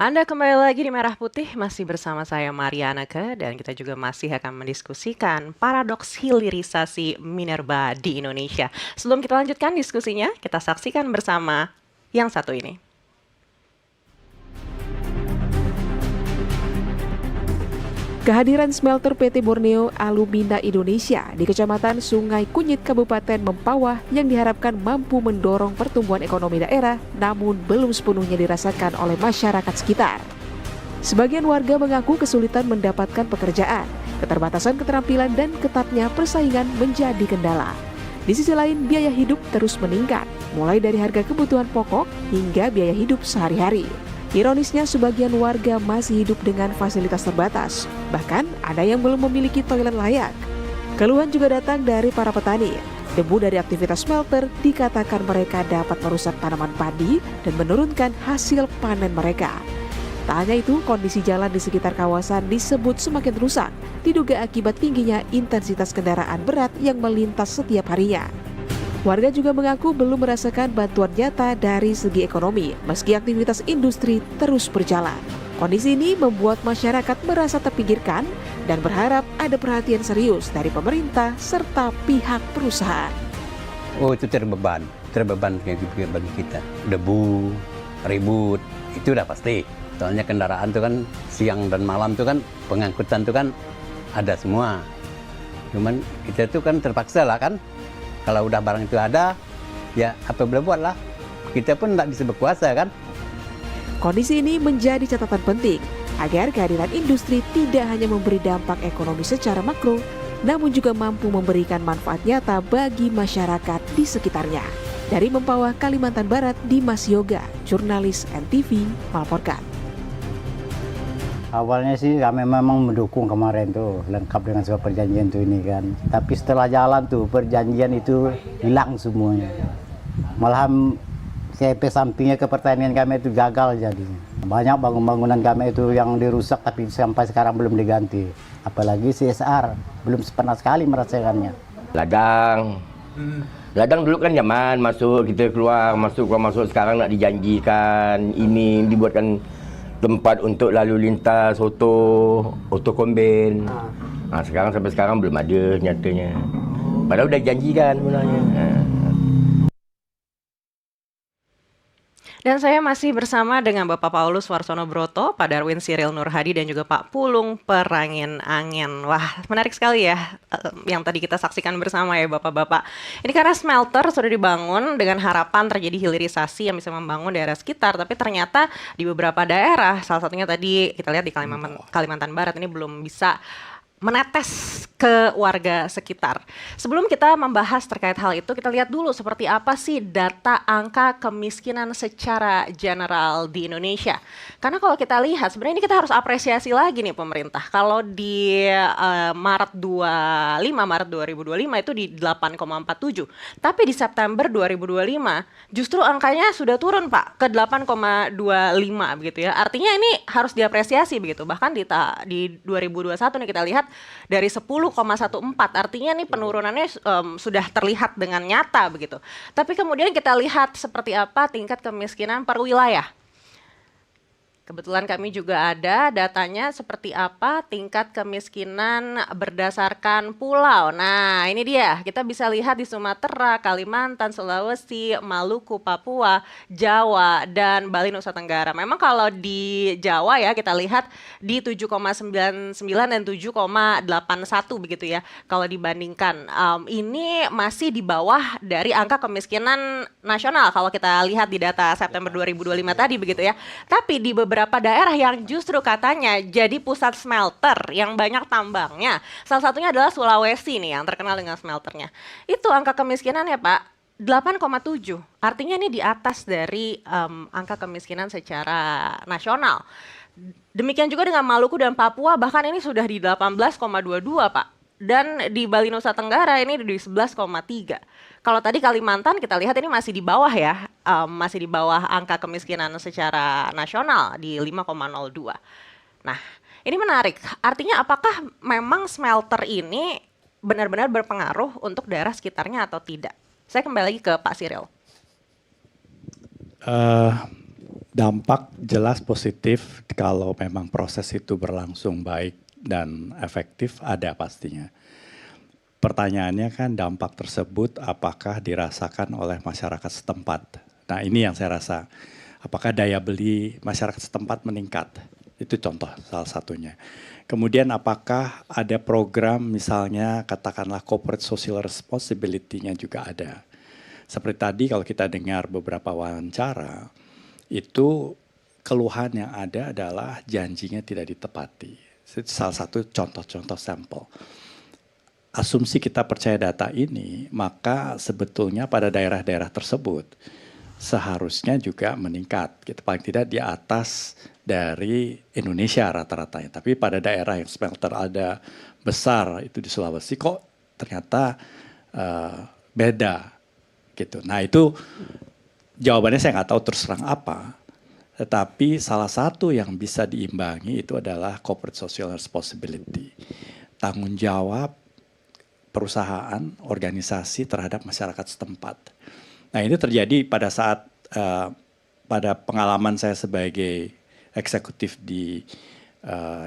Anda kembali lagi di Merah Putih, masih bersama saya Marianeke, dan kita juga masih akan mendiskusikan paradoks hilirisasi minerba di Indonesia. Sebelum kita lanjutkan diskusinya, kita saksikan bersama yang satu ini. Kehadiran smelter PT Borneo Alumina Indonesia di Kecamatan Sungai Kunyit Kabupaten Mempawah yang diharapkan mampu mendorong pertumbuhan ekonomi daerah, namun belum sepenuhnya dirasakan oleh masyarakat sekitar. Sebagian warga mengaku kesulitan mendapatkan pekerjaan, keterbatasan keterampilan dan ketatnya persaingan menjadi kendala. Di sisi lain, biaya hidup terus meningkat, mulai dari harga kebutuhan pokok hingga biaya hidup sehari-hari. Ironisnya, sebagian warga masih hidup dengan fasilitas terbatas. Bahkan, ada yang belum memiliki toilet layak. Keluhan juga datang dari para petani. Debu dari aktivitas smelter dikatakan mereka dapat merusak tanaman padi dan menurunkan hasil panen mereka. Tak hanya itu, kondisi jalan di sekitar kawasan disebut semakin rusak, diduga akibat tingginya intensitas kendaraan berat yang melintas setiap harinya. Warga juga mengaku belum merasakan bantuan nyata dari segi ekonomi, meski aktivitas industri terus berjalan. Kondisi ini membuat masyarakat merasa terpinggirkan dan berharap ada perhatian serius dari pemerintah serta pihak perusahaan. Oh, itu terbeban bagi kita. Debu, ribut, itu udah pasti. Soalnya kendaraan itu kan siang dan malam itu kan pengangkutan itu kan ada semua. Cuman kita itu kan terpaksa lah kan. Kalau udah barang itu ada, ya apa boleh buat lah. Kita pun tidak bisa berkuasa kan. Kondisi ini menjadi catatan penting agar kehadiran industri tidak hanya memberi dampak ekonomi secara makro, namun juga mampu memberikan manfaat nyata bagi masyarakat di sekitarnya. Dari Mempawah, Kalimantan Barat, Dimas Yoga, jurnalis NTV, melaporkan. Awalnya sih kami memang mendukung kemarin tuh, lengkap dengan semua perjanjian tuh ini kan. Tapi setelah jalan tuh perjanjian itu hilang semuanya. Malahan CP sampingnya ke pertanian kami itu gagal jadinya. Banyak bangunan kami itu yang dirusak tapi sampai sekarang belum diganti. Apalagi CSR, belum pernah sekali merasakannya. Ladang dulu kan nyaman, masuk kita keluar masuk, sekarang nak dijanjikan ini dibuatkan tempat untuk lalu lintas auto komben. Sekarang sampai sekarang belum ada nyatanya. Padahal udah janjikan sebenarnya. Dan saya masih bersama dengan Bapak Paulus Warsono Broto, Pak Darwin Cyril Nurhadi, dan juga Pak Pulung Perangin-Angin. Wah, menarik sekali ya yang tadi kita saksikan bersama ya Bapak-Bapak. Ini karena smelter sudah dibangun dengan harapan terjadi hilirisasi yang bisa membangun daerah sekitar, tapi ternyata di beberapa daerah, salah satunya tadi kita lihat di Kalimantan Barat ini belum bisa menetes ke warga sekitar. Sebelum kita membahas terkait hal itu, kita lihat dulu seperti apa sih data angka kemiskinan secara general di Indonesia. Karena kalau kita lihat, sebenarnya ini kita harus apresiasi lagi nih pemerintah. Kalau di Maret 2025 itu di 8,47. Tapi di September 2025 justru angkanya sudah turun Pak ke 8,25 begitu ya. Artinya ini harus diapresiasi begitu. Bahkan di 2021 nih kita lihat dari 10,14, artinya nih penurunannya sudah terlihat dengan nyata begitu. Tapi kemudian kita lihat seperti apa tingkat kemiskinan per wilayah. Kebetulan kami juga ada datanya seperti apa tingkat kemiskinan berdasarkan pulau. Nah, ini dia. Kita bisa lihat di Sumatera, Kalimantan, Sulawesi, Maluku, Papua, Jawa, dan Bali Nusa Tenggara. Memang kalau di Jawa ya kita lihat di 7,99 dan 7,81 begitu ya. Kalau dibandingkan ini masih di bawah dari angka kemiskinan nasional kalau kita lihat di data September 2025 tadi begitu ya. Tapi di beberapa daerah yang justru katanya jadi pusat smelter yang banyak tambangnya. Salah satunya adalah Sulawesi nih yang terkenal dengan smelternya. Itu angka kemiskinan ya Pak 8,7. Artinya ini di atas dari angka kemiskinan secara nasional. Demikian juga dengan Maluku dan Papua, bahkan ini sudah di 18,22 Pak. Dan di Bali Nusa Tenggara ini di 11,3. Kalau tadi Kalimantan kita lihat ini masih di bawah ya, masih di bawah angka kemiskinan secara nasional di 5,02. Nah, ini menarik. Artinya apakah memang smelter ini benar-benar berpengaruh untuk daerah sekitarnya atau tidak? Saya kembali lagi ke Pak Cyril. Dampak jelas positif kalau memang proses itu berlangsung baik dan efektif, ada pastinya. Pertanyaannya kan dampak tersebut apakah dirasakan oleh masyarakat setempat. Nah ini yang saya rasa, apakah daya beli masyarakat setempat meningkat. Itu contoh salah satunya. Kemudian apakah ada program misalnya katakanlah corporate social responsibility-nya juga ada. Seperti tadi kalau kita dengar beberapa wawancara, itu keluhan yang ada adalah janjinya tidak ditepati. Itu salah satu contoh-contoh sampel. Asumsi kita percaya data ini, maka sebetulnya pada daerah-daerah tersebut seharusnya juga meningkat. Kita paling tidak di atas dari Indonesia rata-ratanya. Tapi pada daerah yang smelter ada besar, itu di Sulawesi kok ternyata beda gitu. Nah itu jawabannya saya nggak tahu terus terang apa, tetapi salah satu yang bisa diimbangi itu adalah corporate social responsibility. Tanggung jawab perusahaan, organisasi terhadap masyarakat setempat. Nah ini terjadi pada saat, pada pengalaman saya sebagai eksekutif di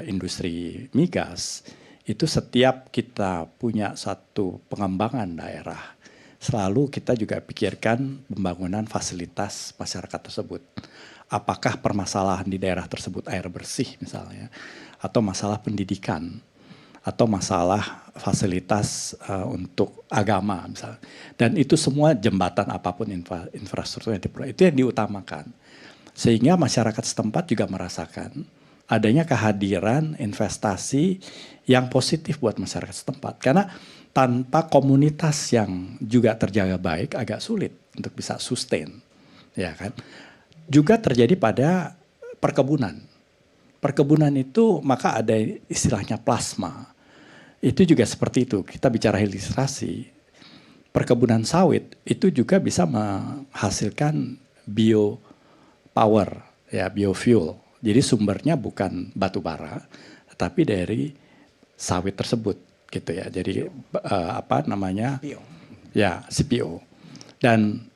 industri migas, itu setiap kita punya satu pengembangan daerah, selalu kita juga pikirkan pembangunan fasilitas masyarakat tersebut. Apakah permasalahan di daerah tersebut air bersih misalnya, atau masalah pendidikan, atau masalah fasilitas untuk agama misalnya. Dan itu semua jembatan apapun infrastruktur yang diperlukan, itu yang diutamakan. Sehingga masyarakat setempat juga merasakan adanya kehadiran investasi yang positif buat masyarakat setempat. Karena tanpa komunitas yang juga terjaga baik agak sulit untuk bisa sustain, ya kan? Juga terjadi pada perkebunan. Perkebunan itu maka ada istilahnya plasma. Itu juga seperti itu. Kita bicara hilirisasi. Perkebunan sawit itu juga bisa menghasilkan biopower, ya biofuel. Jadi sumbernya bukan batu bara, tapi dari sawit tersebut. Gitu ya, jadi apa namanya, CPO. Ya CPO, dan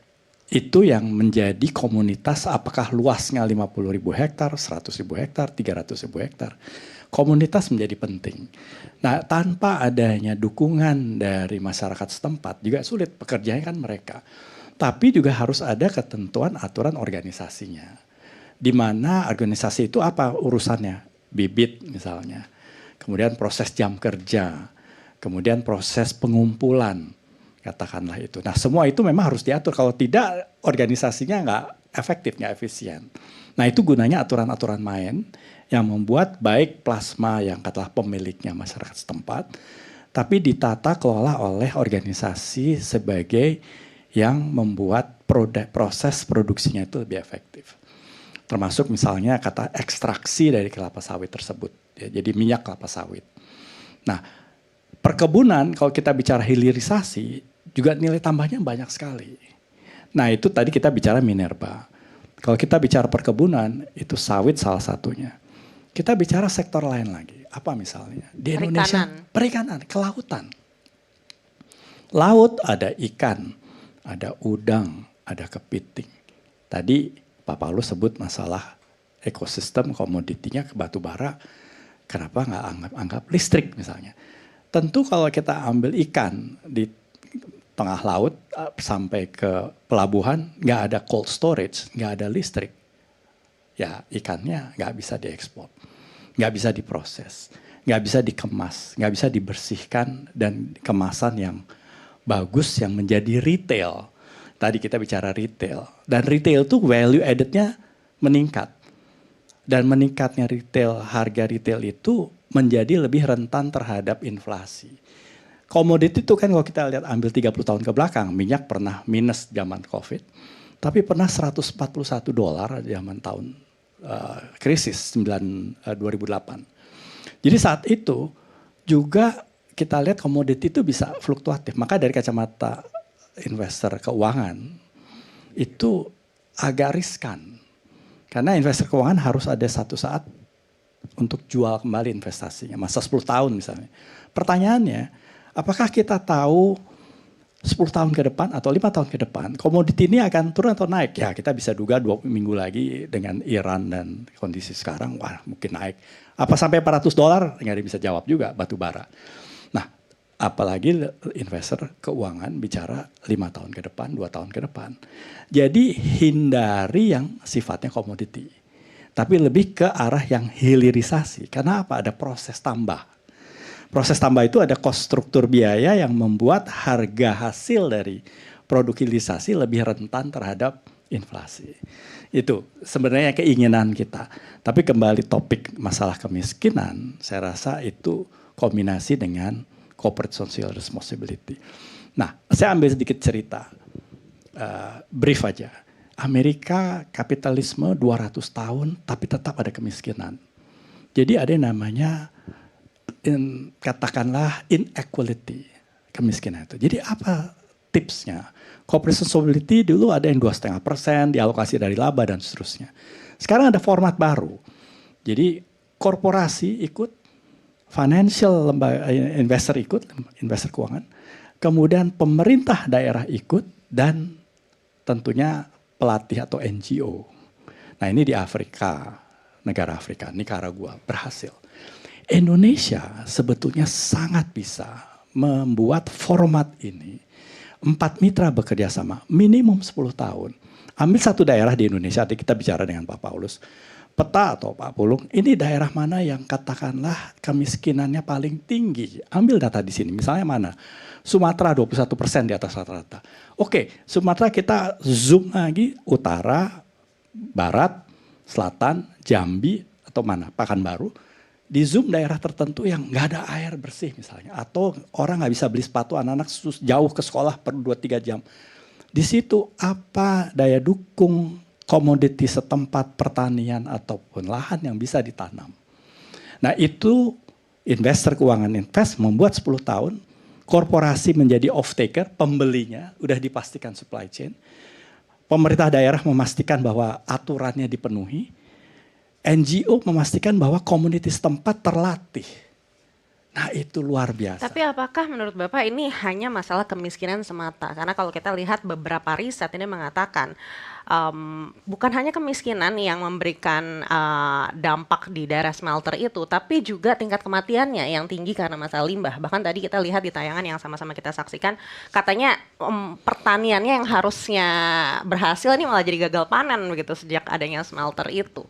itu yang menjadi komunitas. Apakah luasnya 50.000 hektar, 100.000 hektar, 300.000 hektar, komunitas menjadi penting. Nah tanpa adanya dukungan dari masyarakat setempat juga sulit, pekerjaannya kan mereka. Tapi juga harus ada ketentuan aturan organisasinya, di mana organisasi itu apa urusannya, bibit misalnya, kemudian proses jam kerja, kemudian proses pengumpulan, katakanlah itu. Nah semua itu memang harus diatur, kalau tidak organisasinya nggak efektif, nggak efisien. Nah itu gunanya aturan-aturan main yang membuat baik plasma yang katakanlah pemiliknya masyarakat setempat, tapi ditata kelola oleh organisasi sebagai yang membuat proses produksinya itu lebih efektif. Termasuk misalnya kata ekstraksi dari kelapa sawit tersebut, ya, jadi minyak kelapa sawit. Nah perkebunan, kalau kita bicara hilirisasi, juga nilai tambahnya banyak sekali. Nah itu tadi kita bicara minerba. Kalau kita bicara perkebunan, itu sawit salah satunya. Kita bicara sektor lain lagi. Apa misalnya? Di Indonesia, perikanan, kelautan. Laut ada ikan, ada udang, ada kepiting. Tadi Pak Paulus sebut masalah ekosistem komoditinya ke batu bara. Kenapa nggak anggap listrik misalnya? Tentu kalau kita ambil ikan di tengah laut sampai ke pelabuhan, nggak ada cold storage, nggak ada listrik, ya ikannya nggak bisa diekspor, nggak bisa diproses, nggak bisa dikemas, nggak bisa dibersihkan dan kemasan yang bagus yang menjadi retail. Tadi kita bicara retail, dan retail itu value added-nya meningkat. Dan meningkatnya retail, harga retail itu menjadi lebih rentan terhadap inflasi. Komoditi itu kan kalau kita lihat ambil 30 tahun ke belakang, minyak pernah minus zaman COVID, tapi pernah $141 zaman tahun krisis 2008. Jadi saat itu juga kita lihat komoditi itu bisa fluktuatif. Maka dari kacamata investor keuangan itu agak riskan. Karena investor keuangan harus ada satu saat untuk jual kembali investasinya, masa 10 tahun misalnya. Pertanyaannya, apakah kita tahu 10 tahun ke depan atau 5 tahun ke depan, komoditi ini akan turun atau naik? Ya kita bisa duga 2 minggu lagi dengan Iran dan kondisi sekarang, wah mungkin naik. Apa sampai $400? Nggak ada bisa jawab juga, batu bara. Nah, apalagi investor keuangan bicara 5 tahun ke depan, 2 tahun ke depan. Jadi hindari yang sifatnya komoditi. Tapi lebih ke arah yang hilirisasi. Karena apa? Ada proses tambah. Proses tambah itu ada cost struktur biaya yang membuat harga hasil dari produk hilirisasi lebih rentan terhadap inflasi. Itu sebenarnya keinginan kita. Tapi kembali topik masalah kemiskinan, saya rasa itu kombinasi dengan corporate social responsibility. Nah, saya ambil sedikit cerita, brief aja. Amerika kapitalisme 200 tahun tapi tetap ada kemiskinan. Jadi ada yang namanya katakanlah inequality, kemiskinan itu. Jadi apa tipsnya? Corporate responsibility dulu ada yang 2,5% dialokasi dari laba dan seterusnya. Sekarang ada format baru. Jadi korporasi ikut, financial investor ikut, investor keuangan, kemudian pemerintah daerah ikut, dan tentunya pelatih atau NGO. Nah ini di Afrika, negara Afrika, Nicaragua berhasil. Indonesia sebetulnya sangat bisa membuat format ini. 4 mitra bekerja sama, minimum 10 tahun. Ambil satu daerah di Indonesia, kita bicara dengan Pak Paulus. Peta atau Pak Pulung, ini daerah mana yang katakanlah kemiskinannya paling tinggi. Ambil data di sini, misalnya mana? Sumatera 21% di atas rata-rata. Oke, Sumatera kita zoom lagi, utara, barat, selatan, Jambi, atau mana? Pekanbaru. Di zoom daerah tertentu yang nggak ada air bersih misalnya. Atau orang nggak bisa beli sepatu, anak-anak jauh ke sekolah per 2-3 jam. Di situ apa daya dukung komoditi setempat pertanian ataupun lahan yang bisa ditanam. Nah itu investor keuangan invest membuat 10 tahun, korporasi menjadi off-taker, pembelinya udah dipastikan supply chain. Pemerintah daerah memastikan bahwa aturannya dipenuhi. NGO memastikan bahwa komunitas setempat terlatih. Nah itu luar biasa. Tapi apakah menurut Bapak ini hanya masalah kemiskinan semata? Karena kalau kita lihat beberapa riset ini mengatakan bukan hanya kemiskinan yang memberikan dampak di daerah smelter itu, tapi juga tingkat kematiannya yang tinggi karena masalah limbah. Bahkan tadi kita lihat di tayangan yang sama-sama kita saksikan, katanya pertaniannya yang harusnya berhasil ini malah jadi gagal panen begitu sejak adanya smelter itu.